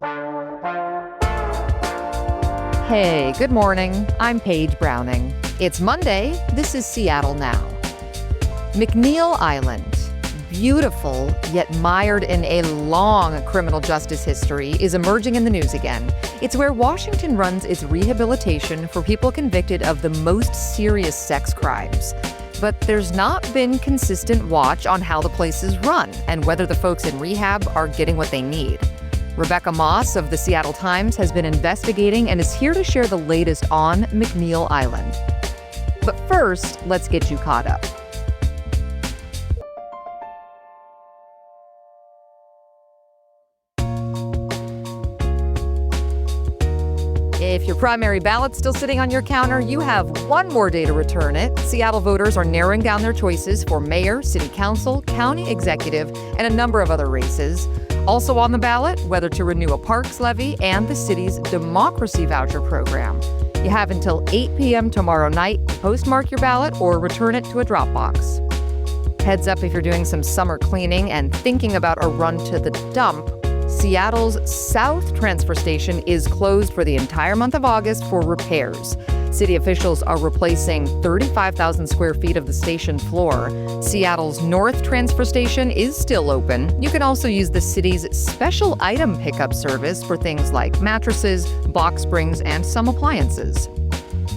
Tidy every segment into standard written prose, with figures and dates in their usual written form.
Hey, good morning. I'm Paige Browning. It's Monday. This is Seattle Now. McNeil Island, beautiful yet mired in a long criminal justice history, is emerging in the news again. It's where Washington runs its rehabilitation for people convicted of the most serious sex crimes. But there's not been consistent watch on how the place is run and whether the folks in rehab are getting what they need. Rebecca Moss of the Seattle Times has been investigating and is here to share the latest on McNeil Island. But first, let's get you caught up. If your primary ballot's still sitting on your counter, you have one more day to return it. Seattle voters are narrowing down their choices for mayor, city council, county executive, and a number of other races. Also on the ballot, whether to renew a parks levy and the city's democracy voucher program. You have until 8 p.m. tomorrow night to postmark your ballot or return it to a drop box. Heads up if you're doing some summer cleaning and thinking about a run to the dump. Seattle's South Transfer Station is closed for the entire month of August for repairs. City officials are replacing 35,000 square feet of the station floor. Seattle's North Transfer Station is still open. You can also use the city's special item pickup service for things like mattresses, box springs, and some appliances.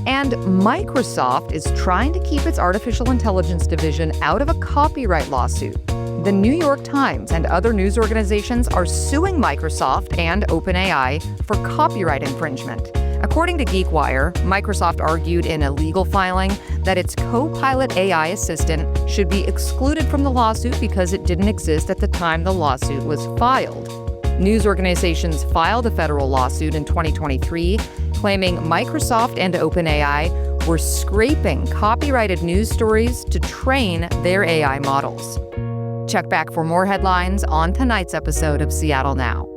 And Microsoft is trying to keep its artificial intelligence division out of a copyright lawsuit. The New York Times and other news organizations are suing Microsoft and OpenAI for copyright infringement. According to GeekWire, Microsoft argued in a legal filing that its Copilot AI assistant should be excluded from the lawsuit because it didn't exist at the time the lawsuit was filed. News organizations filed a federal lawsuit in 2023 claiming Microsoft and OpenAI were scraping copyrighted news stories to train their AI models. Check back for more headlines on tonight's episode of Seattle Now.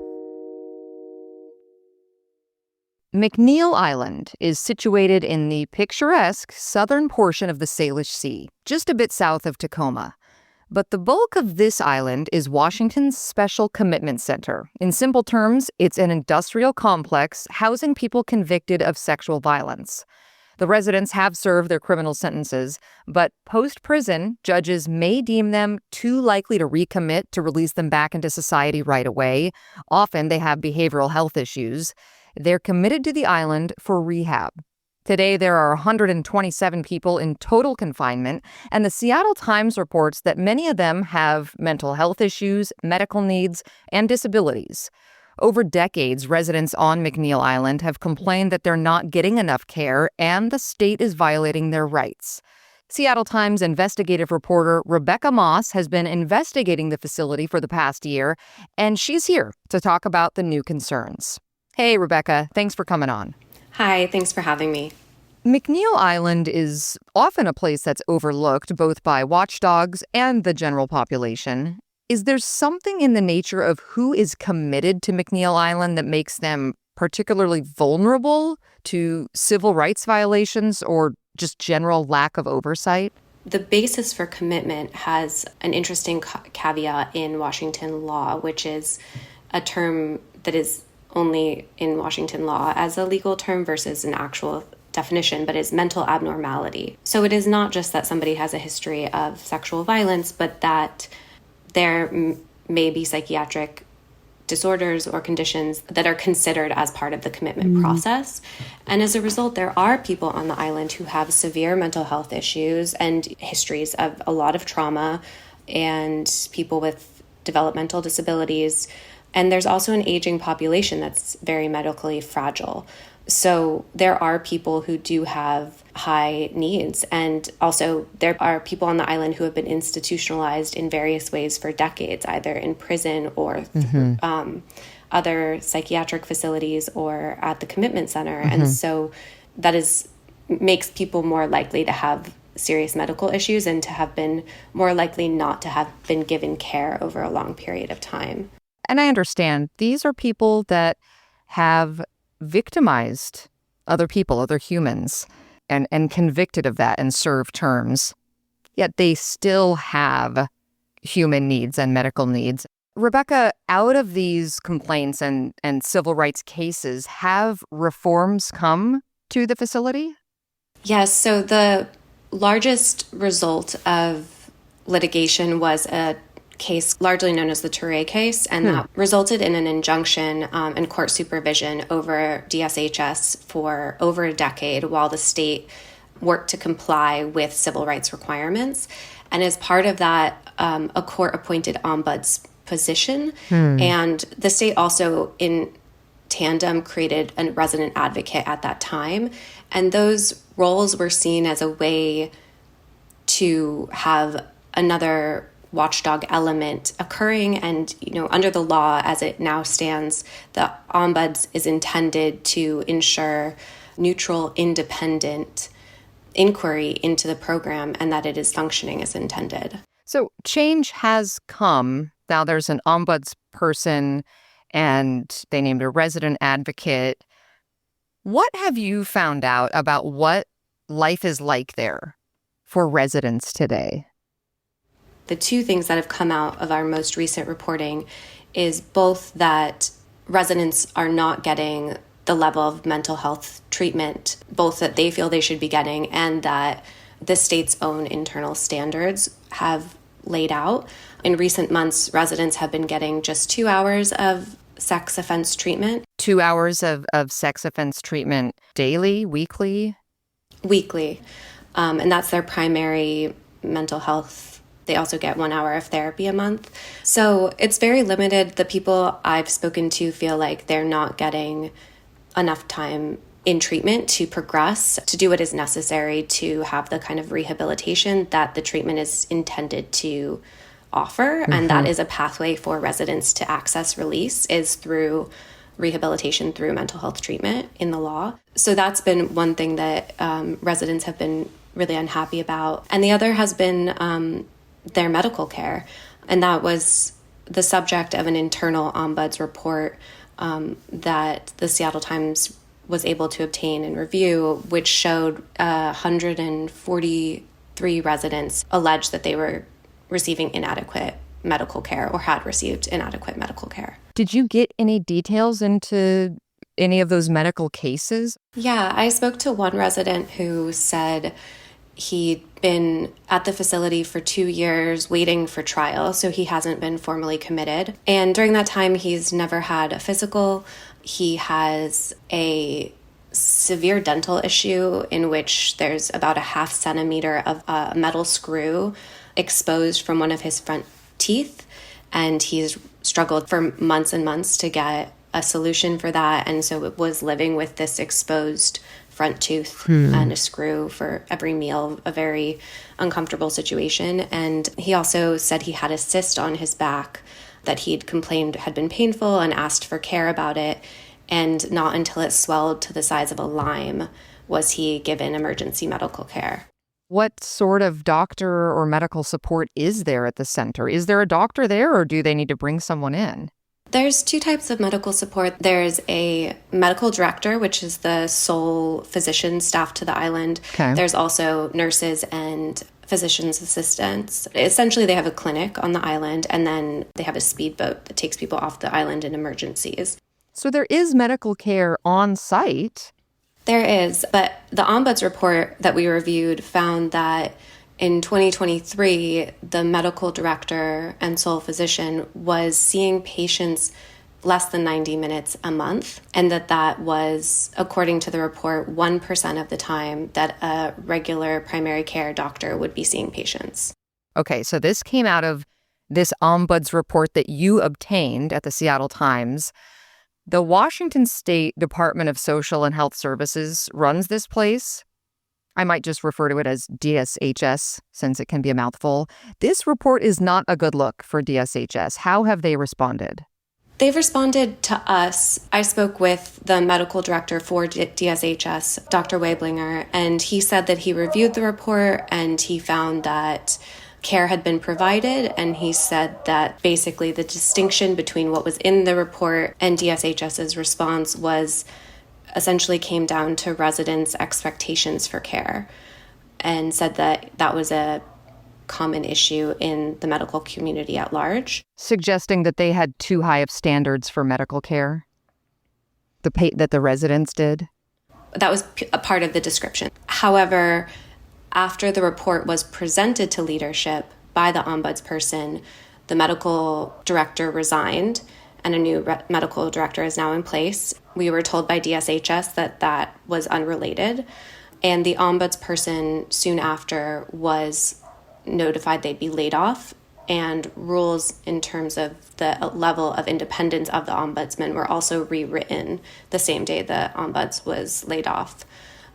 McNeil Island is situated in the picturesque southern portion of the Salish Sea, just a bit south of Tacoma. But the bulk of this island is Washington's Special Commitment Center. In simple terms, it's an industrial complex housing people convicted of sexual violence. The residents have served their criminal sentences, but post-prison, judges may deem them too likely to recommit to release them back into society right away. Often they have behavioral health issues. They're committed to the island for rehab. Today, there are 127 people in total confinement, and the Seattle Times reports that many of them have mental health issues, medical needs, and disabilities. Over decades, residents on McNeil Island have complained that they're not getting enough care and the state is violating their rights. Seattle Times investigative reporter Rebecca Moss has been investigating the facility for the past year, and she's here to talk about the new concerns. Hey, Rebecca, thanks for coming on. Hi, thanks for having me. McNeil Island is often a place that's overlooked both by watchdogs and the general population. Is there something in the nature of who is committed to McNeil Island that makes them particularly vulnerable to civil rights violations or just general lack of oversight? The basis for commitment has an interesting caveat in Washington law, which is a term that is only in Washington law as a legal term versus an actual definition, but is mental abnormality. So it is not just that somebody has a history of sexual violence, but that there may be psychiatric disorders or conditions that are considered as part of the commitment process. And as a result, there are people on the island who have severe mental health issues and histories of a lot of trauma and people with developmental disabilities. And there's also an aging population that's very medically fragile. So there are people who do have high needs. And also there are people on the island who have been institutionalized in various ways for decades, either in prison or other psychiatric facilities or at the commitment center. And so that makes people more likely to have serious medical issues and to have been more likely not to have been given care over a long period of time. And I understand these are people that have victimized other people, other humans, and convicted of that and served terms. Yet they still have human needs and medical needs. Rebecca, out of these complaints and civil rights cases, have reforms come to the facility? Yes, so the largest result of litigation was a case largely known as the Touré case, and that resulted in an injunction and court supervision over DSHS for over a decade while the state worked to comply with civil rights requirements. And as part of that, a court-appointed ombuds position, and the state also in tandem created a resident advocate at that time. And those roles were seen as a way to have another watchdog element occurring. And, under the law as it now stands, the ombuds is intended to ensure neutral, independent inquiry into the program and that it is functioning as intended. So change has come. Now there's an ombuds person and they named a resident advocate. What have you found out about what life is like there for residents today? The two things that have come out of our most recent reporting is both that residents are not getting the level of mental health treatment, both that they feel they should be getting and that the state's own internal standards have laid out. In recent months, residents have been getting just 2 hours of sex offense treatment. 2 hours of sex offense treatment daily, weekly? Weekly. And that's their primary mental health. They also get 1 hour of therapy a month. So it's very limited. The people I've spoken to feel like they're not getting enough time in treatment to progress, to do what is necessary to have the kind of rehabilitation that the treatment is intended to offer. And that is a pathway for residents to access release is through rehabilitation through mental health treatment in the law. So that's been one thing that residents have been really unhappy about. And the other has been their medical care. And that was the subject of an internal ombuds report that the Seattle Times was able to obtain and review, which showed 143 residents alleged that they were receiving inadequate medical care or had received inadequate medical care. Did you get any details into any of those medical cases? Yeah, I spoke to one resident who said he'd been at the facility for 2 years waiting for trial, so he hasn't been formally committed. And during that time, he's never had a physical. He has a severe dental issue in which there's about a 0.5 centimeter of a metal screw exposed from one of his front teeth. And he's struggled for months and months to get a solution for that. And so it was living with this exposed front tooth and a screw for every meal, a very uncomfortable situation. And he also said he had a cyst on his back that he'd complained had been painful and asked for care about it. And not until it swelled to the size of a lime was he given emergency medical care. What sort of doctor or medical support is there at the center? Is there a doctor there or do they need to bring someone in? There's two types of medical support. There's a medical director, which is the sole physician staff to the island. Okay. There's also nurses and physician's assistants. Essentially, they have a clinic on the island, and then they have a speedboat that takes people off the island in emergencies. So there is medical care on site. There is, but the ombuds report that we reviewed found that in 2023, the medical director and sole physician was seeing patients less than 90 minutes a month, and that was, according to the report, 1% of the time that a regular primary care doctor would be seeing patients. Okay, so this came out of this ombuds report that you obtained at the Seattle Times. The Washington State Department of Social and Health Services runs this place. I might just refer to it as DSHS since it can be a mouthful. This report is not a good look for DSHS. How have they responded? They've responded to us. I spoke with the medical director for DSHS, Dr. Weiblinger, and he said that he reviewed the report and he found that care had been provided, and he said that basically the distinction between what was in the report and DSHS's response was essentially came down to residents' expectations for care, and said that that was a common issue in the medical community at large. Suggesting that they had too high of standards for medical care? That the residents did? That was a part of the description. However, after the report was presented to leadership by the ombudsperson, the medical director resigned and a new medical director is now in place. We were told by DSHS that that was unrelated, and the ombudsperson soon after was notified they'd be laid off, and rules in terms of the level of independence of the ombudsman were also rewritten the same day the ombuds was laid off.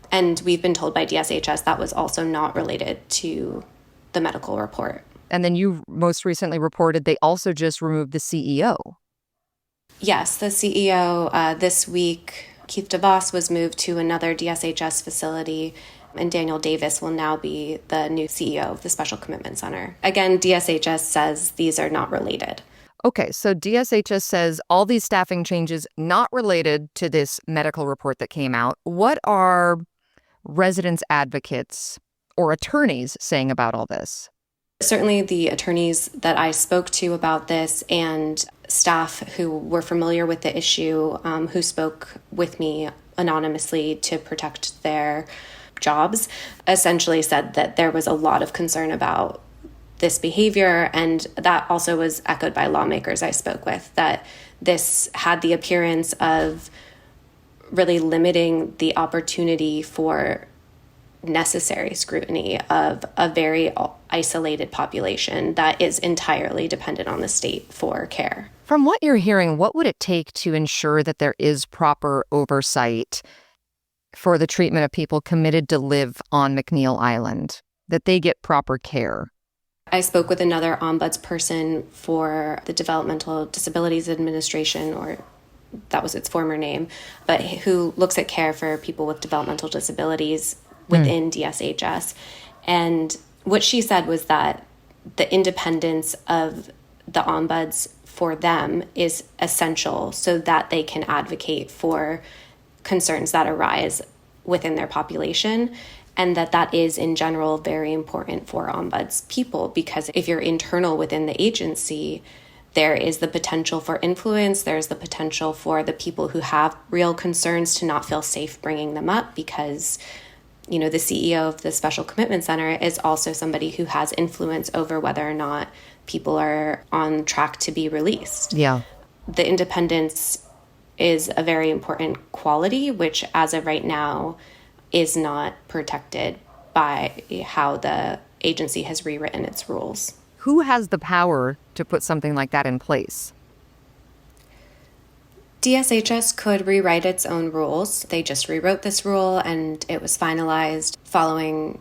And we've been told by DSHS that was also not related to the medical report. And then you most recently reported they also just removed the CEO. Yes, the CEO this week, Keith DeVos, was moved to another DSHS facility, and Daniel Davis will now be the new CEO of the Special Commitment Center. Again, DSHS says these are not related. Okay, so DSHS says all these staffing changes not related to this medical report that came out. What are residents advocates or attorneys saying about all this? Certainly the attorneys that I spoke to about this and staff who were familiar with the issue, who spoke with me anonymously to protect their jobs, essentially said that there was a lot of concern about this behavior, and that also was echoed by lawmakers I spoke with, that this had the appearance of really limiting the opportunity for necessary scrutiny of a very isolated population that is entirely dependent on the state for care. From what you're hearing, what would it take to ensure that there is proper oversight for the treatment of people committed to live on McNeil Island, that they get proper care? I spoke with another ombudsperson for the Developmental Disabilities Administration, or that was its former name, but who looks at care for people with developmental disabilities within DSHS. And what she said was that the independence of the ombuds for them is essential so that they can advocate for concerns that arise within their population, and that is in general very important for ombuds people, because if you're internal within the agency, there is the potential for influence, there's the potential for the people who have real concerns to not feel safe bringing them up, because the CEO of the Special Commitment Center is also somebody who has influence over whether or not people are on track to be released. Yeah. The independence is a very important quality, which as of right now is not protected by how the agency has rewritten its rules. Who has the power to put something like that in place? DSHS could rewrite its own rules. They just rewrote this rule and it was finalized following,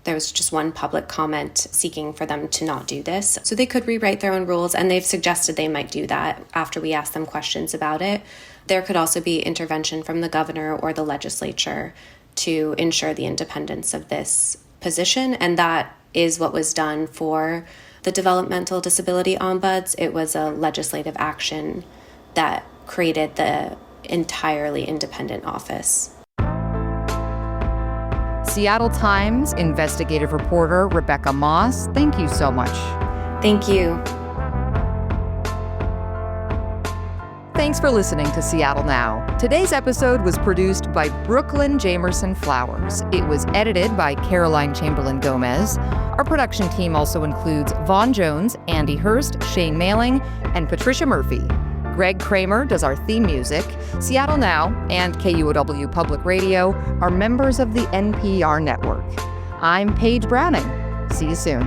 there was just one public comment seeking for them to not do this. So they could rewrite their own rules, and they've suggested they might do that after we ask them questions about it. There could also be intervention from the governor or the legislature to ensure the independence of this position, and that is what was done for the developmental disability ombuds. It was a legislative action that created the entirely independent office. Seattle Times investigative reporter Rebecca Moss, thank you so much. Thank you. Thanks for listening to Seattle Now. Today's episode was produced by Brooklyn Jamerson Flowers. It was edited by Caroline Chamberlain Gomez. Our production team also includes Vaughn Jones, Andy Hurst, Shane Mailing, and Patricia Murphy. Greg Kramer does our theme music. Seattle Now and KUOW Public Radio are members of the NPR network. I'm Paige Browning. See you soon.